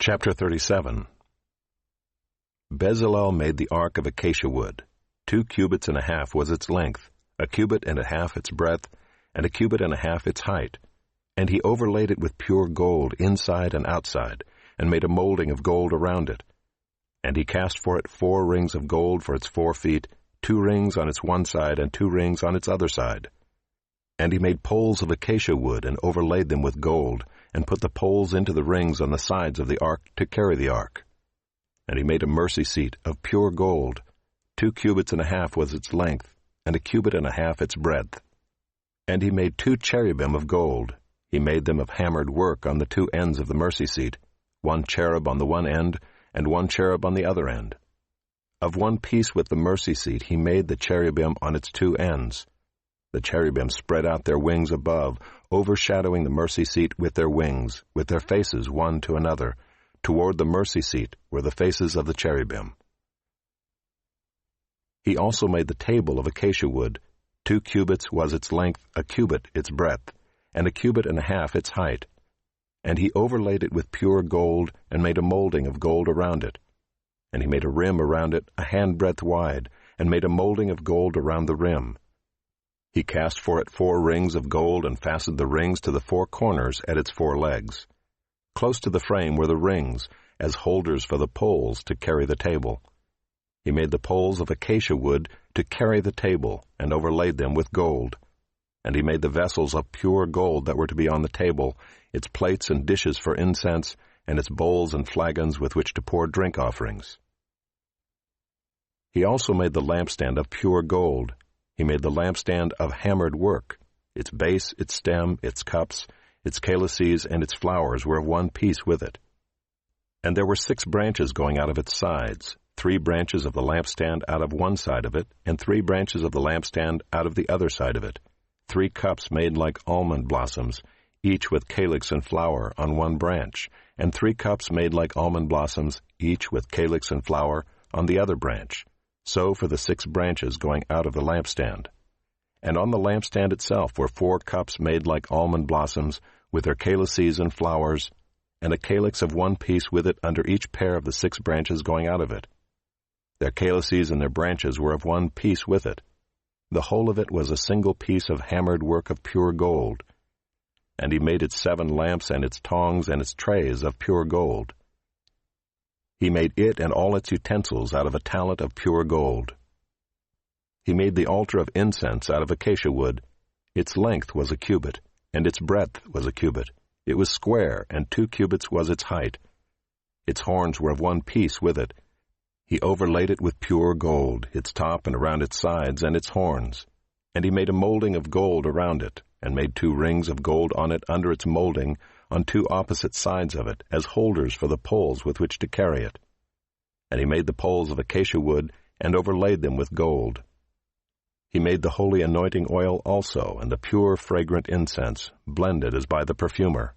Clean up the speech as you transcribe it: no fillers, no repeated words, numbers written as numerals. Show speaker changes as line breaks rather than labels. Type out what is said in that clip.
Chapter 37. Bezalel made the ark of acacia wood. 2 cubits and a half was its length, 1 cubit and a half its breadth, and 1 cubit and a half its height. And he overlaid it with pure gold inside and outside, and made a molding of gold around it. And he cast for it 4 rings of gold for its 4 feet, 2 rings on its one side and 2 rings on its other side. And he made poles of acacia wood and overlaid them with gold, and put the poles into the rings on the sides of the ark to carry the ark. And he made a mercy seat of pure gold. 2 cubits and a half was its length, and 1 cubit and a half its breadth. And he made 2 cherubim of gold. He made them of hammered work on the 2 ends of the mercy seat, 1 cherub on the one end, and 1 cherub on the other end. Of one piece with the mercy seat he made the cherubim on its 2 ends. The cherubim spread out their wings above, overshadowing the mercy seat with their wings, with their faces one to another. Toward the mercy seat were the faces of the cherubim. He also made the table of acacia wood. 2 cubits was its length, 1 cubit its breadth, and 1 cubit and a half its height. And he overlaid it with pure gold, and made a molding of gold around it. And he made a rim around it 1 handbreadth wide, and made a molding of gold around the rim. He cast for it 4 rings of gold, and fastened the rings to the 4 corners at its 4 legs. Close to the frame were the rings, as holders for the poles to carry the table. He made the poles of acacia wood to carry the table, and overlaid them with gold. And he made the vessels of pure gold that were to be on the table, its plates and dishes for incense, and its bowls and flagons with which to pour drink offerings. He also made the lampstand of pure gold. He made the lampstand of hammered work. Its base, its stem, its cups, its calices, and its flowers were of one piece with it. And there were 6 branches going out of its sides, 3 branches of the lampstand out of one side of it, and 3 branches of the lampstand out of the other side of it. 3 cups made like almond blossoms, each with calyx and flower on one branch, and 3 cups made like almond blossoms, each with calyx and flower on the other branch. So for the 6 branches going out of the lampstand. And on the lampstand itself were 4 cups made like almond blossoms, with their calices and flowers, and a calyx of one piece with it under each pair of the 6 branches going out of it. Their calices and their branches were of one piece with it. The whole of it was a single piece of hammered work of pure gold. And he made its 7 lamps and its tongs and its trays of pure gold. He made it and all its utensils out of a talent of pure gold. He made the altar of incense out of acacia wood. Its length was 1 cubit, and its breadth was 1 cubit. It was square, and 2 cubits was its height. Its horns were of one piece with it. He overlaid it with pure gold, its top and around its sides and its horns. And he made a molding of gold around it, and made 2 rings of gold on it under its molding, on 2 opposite sides of it, as holders for the poles with which to carry it. And he made the poles of acacia wood, and overlaid them with gold. He made the holy anointing oil also, and the pure fragrant incense, blended as by the perfumer.